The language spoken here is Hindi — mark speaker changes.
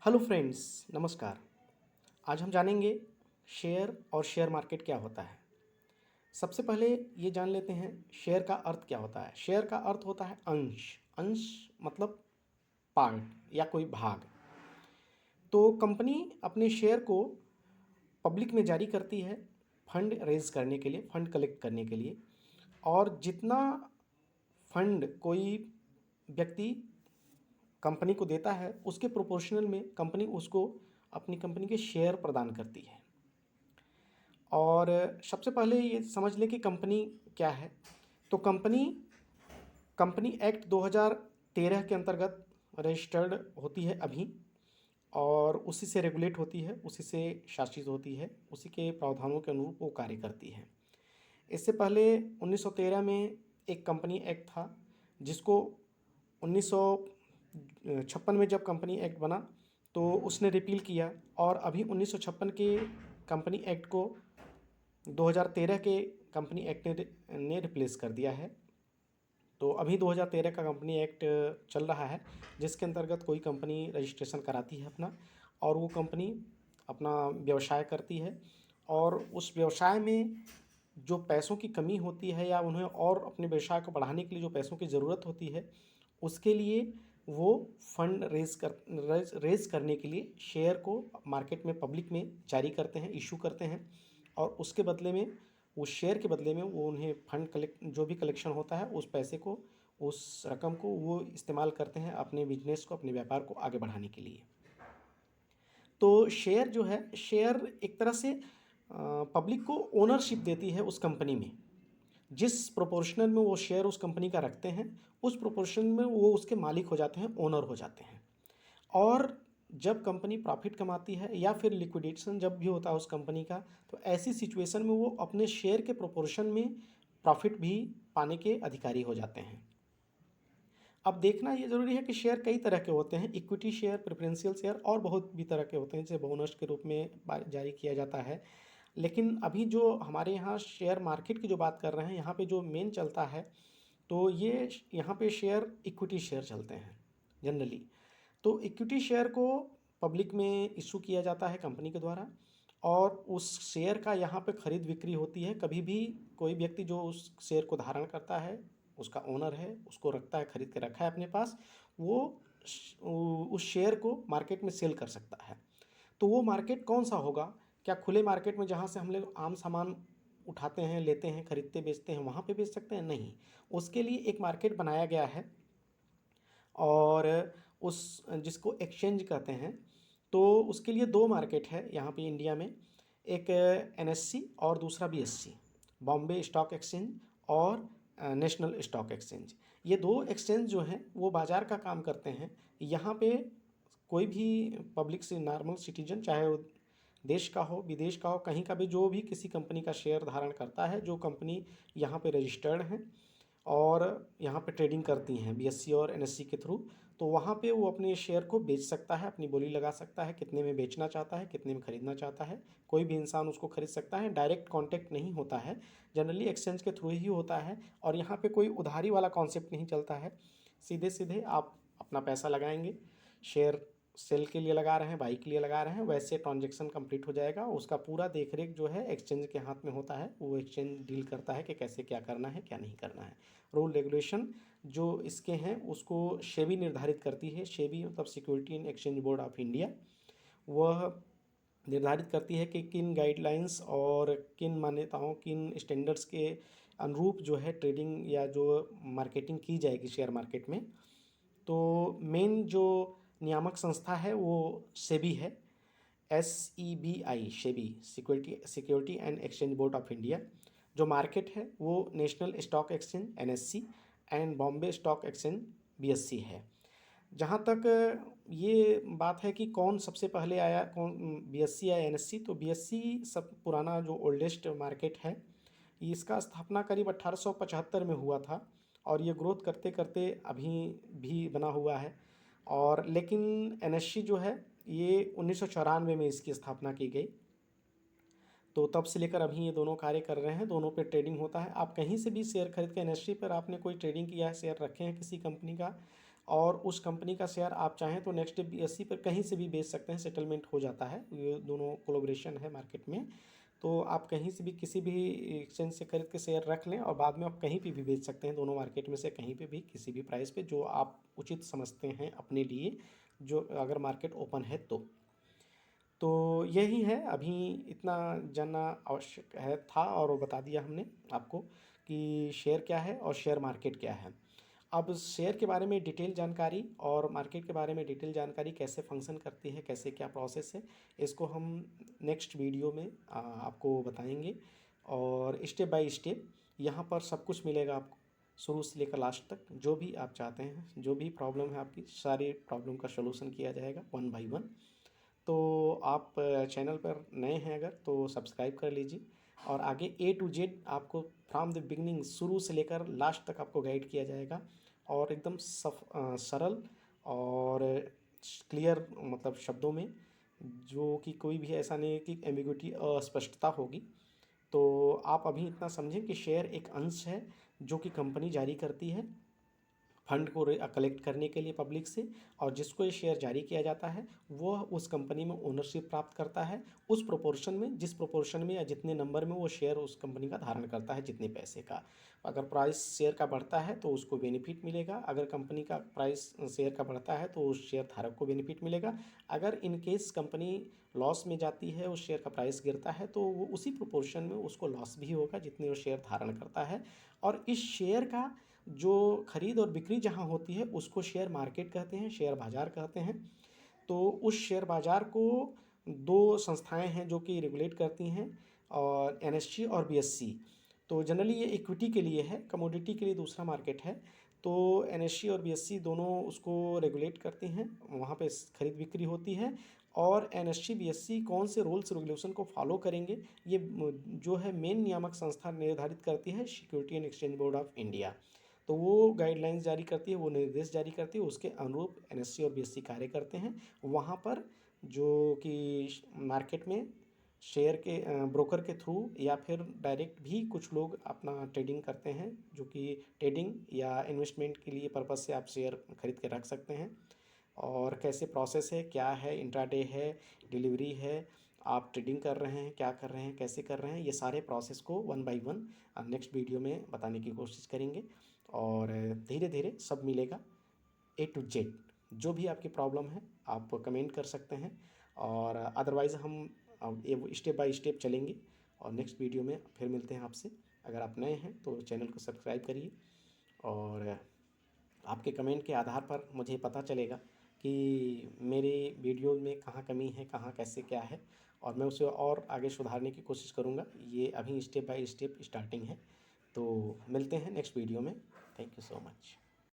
Speaker 1: हेलो फ्रेंड्स, नमस्कार। आज हम जानेंगे शेयर और शेयर मार्केट क्या होता है। सबसे पहले ये जान लेते हैं शेयर का अर्थ क्या होता है। शेयर का अर्थ होता है अंश। अंश मतलब पार्ट या कोई भाग। तो कंपनी अपने शेयर को पब्लिक में जारी करती है फंड रेज़ करने के लिए, फंड कलेक्ट करने के लिए। और जितना फंड कोई व्यक्ति कंपनी को देता है उसके प्रोपोर्शनल में कंपनी उसको अपनी कंपनी के शेयर प्रदान करती है। और सबसे पहले ये समझ लें कि कंपनी क्या है। तो कंपनी कंपनी एक्ट 2013 के अंतर्गत रजिस्टर्ड होती है अभी, और उसी से रेगुलेट होती है, उसी से शासित होती है, उसी के प्रावधानों के अनुरूप वो कार्य करती है। इससे पहले 1913 में एक कंपनी एक्ट था, जिसको 1956 में जब कंपनी एक्ट बना तो उसने रिपील किया, और अभी 1956 के कंपनी एक्ट को 2013 के कंपनी एक्ट ने रिप्लेस कर दिया है। तो अभी 2013 का कंपनी एक्ट चल रहा है, जिसके अंतर्गत कोई कंपनी रजिस्ट्रेशन कराती है अपना, और वो कंपनी अपना व्यवसाय करती है। और उस व्यवसाय में जो पैसों की कमी होती है या उन्हें और अपने व्यवसाय को बढ़ाने के लिए जो पैसों की ज़रूरत होती है, उसके लिए वो फंड रेज करने के लिए शेयर को मार्केट में पब्लिक में जारी करते हैं, इशू करते हैं। और उसके बदले में, उस शेयर के बदले में वो उन्हें फंड कलेक्ट, जो भी कलेक्शन होता है उस पैसे को, उस रकम को वो इस्तेमाल करते हैं अपने बिजनेस को, अपने व्यापार को आगे बढ़ाने के लिए। तो शेयर जो है, शेयर एक तरह से पब्लिक को ओनरशिप देती है उस कंपनी में। जिस प्रोपोर्शनल में वो शेयर उस कंपनी का रखते हैं, उस प्रोपोर्शन में वो उसके मालिक हो जाते हैं, ओनर हो जाते हैं। और जब कंपनी प्रॉफिट कमाती है या फिर लिक्विडेशन जब भी होता है उस कंपनी का, तो ऐसी सिचुएशन में वो अपने शेयर के प्रोपोर्शन में प्रॉफिट भी पाने के अधिकारी हो जाते हैं। अब देखना ये ज़रूरी है कि शेयर कई तरह के होते हैं, इक्विटी शेयर, प्रेफरेंशियल शेयर और बहुत भी तरह के होते हैं, जिसे बोनस के रूप में जारी किया जाता है। लेकिन अभी जो हमारे यहाँ शेयर मार्केट की जो बात कर रहे हैं, यहाँ पे जो मेन चलता है, तो ये यहाँ पे शेयर इक्विटी शेयर चलते हैं जनरली। तो इक्विटी शेयर को पब्लिक में इशू किया जाता है कंपनी के द्वारा, और उस शेयर का यहाँ पे खरीद बिक्री होती है। कभी भी कोई व्यक्ति जो उस शेयर को धारण करता है, उसका ओनर है, उसको रखता है, खरीद के रखा है अपने पास, वो उस शेयर को मार्केट में सेल कर सकता है। तो वो मार्केट कौन सा होगा? क्या खुले मार्केट में जहाँ से हम लोग आम सामान उठाते हैं, लेते हैं, खरीदते बेचते हैं, वहाँ पे बेच सकते हैं? नहीं, उसके लिए एक मार्केट बनाया गया है, और उस जिसको एक्सचेंज कहते हैं। तो उसके लिए दो मार्केट है यहाँ पे इंडिया में, एक एनएससी और दूसरा बीएससी, बॉम्बे स्टॉक एक्सचेंज और नेशनल स्टॉक एक्सचेंज। ये दो एक्सचेंज जो हैं वो बाज़ार का काम करते हैं। यहाँ पे कोई भी पब्लिक से नॉर्मल सिटीजन, चाहे वो देश का हो, विदेश का हो, कहीं का भी, जो भी किसी कंपनी का शेयर धारण करता है, जो कंपनी यहाँ पे रजिस्टर्ड है और यहाँ पे ट्रेडिंग करती हैं बीएससी और एनएससी के थ्रू, तो वहाँ पे वो अपने शेयर को बेच सकता है, अपनी बोली लगा सकता है, कितने में बेचना चाहता है, कितने में ख़रीदना चाहता है। कोई भी इंसान उसको खरीद सकता है, डायरेक्ट कांटेक्ट नहीं होता है, जनरली एक्सचेंज के थ्रू ही होता है। और यहाँ पे कोई उधारी वाला कॉन्सेप्ट नहीं चलता है। सीधे सीधे आप अपना पैसा लगाएंगे, शेयर सेल के लिए लगा रहे हैं, बाई के लिए लगा रहे हैं, वैसे ट्रांजेक्शन कंप्लीट हो जाएगा। उसका पूरा देख रेख जो है एक्सचेंज के हाथ में होता है, वो एक्सचेंज डील करता है कि कैसे क्या करना है, क्या नहीं करना है। रूल रेगुलेशन जो इसके हैं उसको सेबी निर्धारित करती है। सेबी मतलब security and exchange board of India. वह निर्धारित करती है कि किन गाइडलाइंस और किन मान्यताओं, किन स्टैंडर्ड्स के अनुरूप जो है ट्रेडिंग या जो मार्केटिंग की जाएगी शेयर मार्केट में। तो मेन जो नियामक संस्था है वो सेबी है, SEBI, SEBI, security and exchange board of India. जो मार्केट है वो national stock exchange NSE and Bombay stock exchange BSE है। जहाँ तक ये बात है कि कौन सबसे पहले आया, कौन BSE या NSE, तो BSE सब पुराना जो ओल्डेस्ट मार्केट है। इसका स्थापना करीब 1875 में हुआ था, और ये ग्रोथ करते करते अभी भी बना हुआ है। और लेकिन NSE जो है ये 1994 में इसकी स्थापना की गई। तो तब से लेकर अभी ये दोनों कार्य कर रहे हैं, दोनों पे ट्रेडिंग होता है। आप कहीं से भी शेयर खरीद के NSE पर आपने कोई ट्रेडिंग किया है, शेयर रखे हैं किसी कंपनी का, और उस कंपनी का शेयर आप चाहें तो नेक्स्ट डे BSE पर कहीं से भी बेच सकते हैं, सेटलमेंट हो जाता है। ये दोनों कोलैबोरेशन है मार्केट में। तो आप कहीं से भी किसी भी एक्सचेंज से खरीद के शेयर रख लें और बाद में आप कहीं पे भी बेच सकते हैं, दोनों मार्केट में से कहीं पे भी किसी भी प्राइस पे जो आप उचित समझते हैं अपने लिए, जो अगर मार्केट ओपन है तो यही है, अभी इतना जानना आवश्यक है था और वो बता दिया हमने आपको कि शेयर क्या है और शेयर मार्केट क्या है। अब शेयर के बारे में डिटेल जानकारी और मार्केट के बारे में डिटेल जानकारी कैसे फंक्शन करती है, कैसे क्या प्रोसेस है, इसको हम नेक्स्ट वीडियो में आपको बताएंगे। और स्टेप बाय स्टेप यहाँ पर सब कुछ मिलेगा आपको, शुरू से लेकर लास्ट तक। जो भी आप चाहते हैं, जो भी प्रॉब्लम है आपकी, सारी प्रॉब्लम का सलूशन किया जाएगा 1 बाय 1। तो आप चैनल पर नए हैं अगर तो सब्सक्राइब कर लीजिए, और आगे A to Z आपको फ्रॉम द बिगनिंग, शुरू से लेकर लास्ट तक आपको गाइड किया जाएगा, और एकदम सरल और क्लियर मतलब शब्दों में, जो कि कोई भी ऐसा नहीं है कि एम्बिग्युइटी अस्पष्टता होगी। तो आप अभी इतना समझें कि शेयर एक अंश है जो कि कंपनी जारी करती है फंड को कलेक्ट करने के लिए पब्लिक से, और जिसको ये शेयर जारी किया जाता है वह उस कंपनी में ओनरशिप प्राप्त करता है उस प्रोपोर्शन में, जिस प्रोपोर्शन में या जितने नंबर में वो शेयर उस कंपनी का धारण करता है, जितने पैसे का। अगर प्राइस शेयर का बढ़ता है तो उसको बेनिफिट मिलेगा, अगर कंपनी का प्राइस शेयर का बढ़ता है तो उस शेयर धारक को बेनिफिट मिलेगा। अगर इन केस कंपनी लॉस में जाती है, उस शेयर का प्राइस गिरता है, तो वो उसी प्रोपोर्शन में उसको लॉस भी होगा जितने वो शेयर धारण करता है। और इस शेयर का जो खरीद और बिक्री जहाँ होती है उसको शेयर मार्केट कहते हैं, शेयर बाज़ार कहते हैं। तो उस शेयर बाज़ार को दो संस्थाएं हैं जो कि रेगुलेट करती हैं, और NSE और BSE। तो जनरली ये इक्विटी के लिए है, कमोडिटी के लिए दूसरा मार्केट है। तो NSE और BSE दोनों उसको रेगुलेट करती हैं, वहाँ पे खरीद बिक्री होती है। और NSE BSE कौन से रूल्स रेगुलेशन को फॉलो करेंगे, ये जो है मेन नियामक संस्था निर्धारित करती है, security and exchange board of India. तो वो गाइडलाइंस जारी करती है, वो निर्देश जारी करती है, उसके अनुरूप NSE और BSE कार्य करते हैं। वहाँ पर जो कि मार्केट में शेयर के ब्रोकर के थ्रू या फिर डायरेक्ट भी कुछ लोग अपना ट्रेडिंग करते हैं, जो कि ट्रेडिंग या इन्वेस्टमेंट के लिए पर्पज़ से आप शेयर खरीद के रख सकते हैं। और कैसे प्रोसेस है, क्या है, इंट्राडे है, डिलीवरी है, आप ट्रेडिंग कर रहे हैं, क्या कर रहे हैं, कैसे कर रहे हैं, ये सारे प्रोसेस को 1 बाय 1 नेक्स्ट वीडियो में बताने की कोशिश करेंगे। और धीरे धीरे सब मिलेगा A to Z। जो भी आपकी प्रॉब्लम है आप कमेंट कर सकते हैं, और अदरवाइज़ हम ये स्टेप बाय स्टेप चलेंगे। और नेक्स्ट वीडियो में फिर मिलते हैं आपसे। अगर आप नए हैं तो चैनल को सब्सक्राइब करिए, और आपके कमेंट के आधार पर मुझे पता चलेगा कि मेरे वीडियो में कहाँ कमी है, कहाँ कैसे क्या है, और मैं उसे और आगे सुधारने की कोशिश करूँगा। ये अभी स्टेप बाय स्टेप स्टार्टिंग है। तो मिलते हैं नेक्स्ट वीडियो में। Thank you so much.